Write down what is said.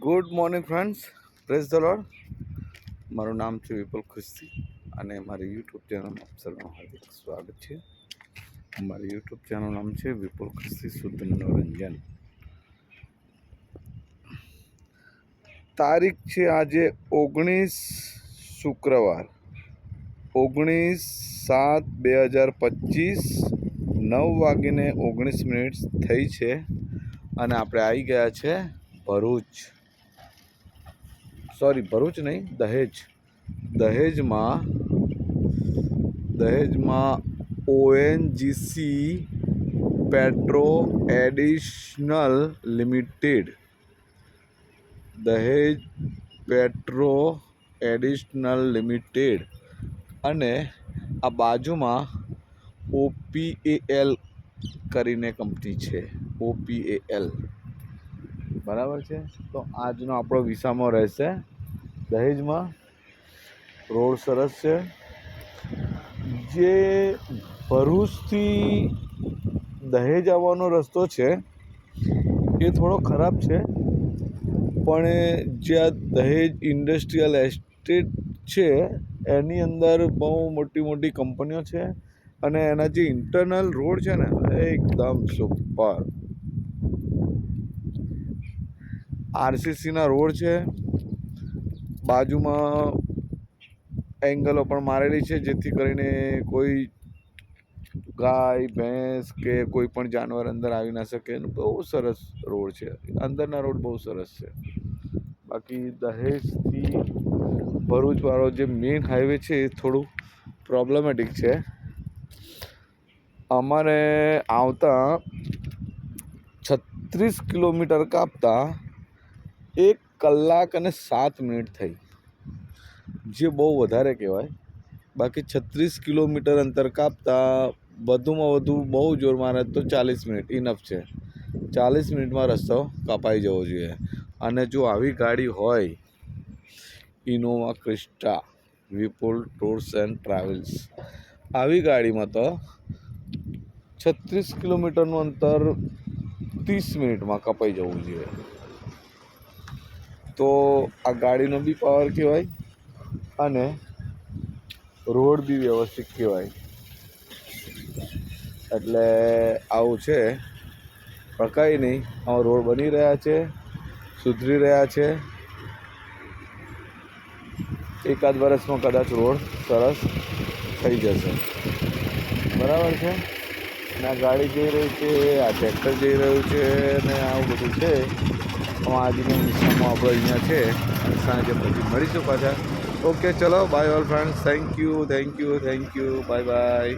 Good morning friends, praise the lord. મારું નામ છે વિપુલ ખુશી અને મારી યુટ્યુબ ચેનલમાં આપ સૌનું હાર્દિક સ્વાગત છે. મારી યુટ્યુબ ચેનલનું નામ છે વિપુલ ખુશી શુદ્ધ મનોરંજન. તારીખ છે આજે 19 શુક્રવાર 19/7/2025 9:19 થઈ છે અને આપણે આવી ગયા છે ભરૂચ નહીં, દહેજમાં ઓએનજીસી પેટ્રો એડિશનલ લિમિટેડ, દહેજ પેટ્રો એડિશનલ લિમિટેડ અને આ બાજુમાં OPAL કરીને કંપની છે. OPAL બરાબર છે. તો આજનો આપણો વિસામો રહેશે દહેજમાં. રોડ સરસ છે. જે ભરૂચથી દહેજ આવવાનો રસ્તો છે એ થોડો ખરાબ છે, પણ જ્યાં દહેજ ઇન્ડસ્ટ્રીયલ એસ્ટેટ છે એની અંદર બહુ મોટી મોટી કંપનીઓ છે અને એના જે ઇન્ટરનલ રોડ છે ને એકદમ સુપર. RCCના રોડ છે, બાજુમાં એંગલો પણ મારેલી છે જેથી કરીને કોઈ ગાય ભેંસ કે કોઈ પણ જાનવર અંદર આવી ના શકે. બહુ સરસ રોડ છે, અંદરના રોડ બહુ સરસ છે. બાકી દહેજથી ભરૂચવાળો જે મેઇન હાઈવે છે એ થોડું પ્રોબ્લેમેટિક છે. અમારે આવતા 36 કિલોમીટર કાપતા 1 કલાક અને 7 મિનિટ થઈ, જે બહુ વધારે કહેવાય. બાકી 36 કિલોમીટર અંતર કાપતા વધુમાં વધુ બહુ જોર મારે તો 40 મિનિટ ઇનફ છે. 40 મિનિટમાં રસ્તો કપાઈ જવો જોઈએ. અને જો આવી ગાડી હોય Innova Crysta Vipul tours and travels, આવી ગાડીમાં તો 36 કિલોમીટરનું અંતર 30 મિનિટમાં કપાઈ જવું જોઈએ. તો આ ગાડીનો બી પાવર કહેવાય અને રોડ બી વ્યવસ્થિત કહેવાય. એટલે આવું છે, પણ કંઈ નહીં, આવા રોડ બની રહ્યા છે, સુધરી રહ્યા છે. એકાદ વર્ષમાં કદાચ રોડ સરસ થઈ જશે. બરાબર છે. અને આ ગાડી જઈ રહી છે, આ ટ્રેક્ટર જઈ રહ્યું છે અને આવું બધું છે. આજનો વિષયમાં આપણે અહીંયા છે અને સાંજે પછી મળીશું પાછા. ઓકે, ચલો, bye all friends. Thank you, bye by.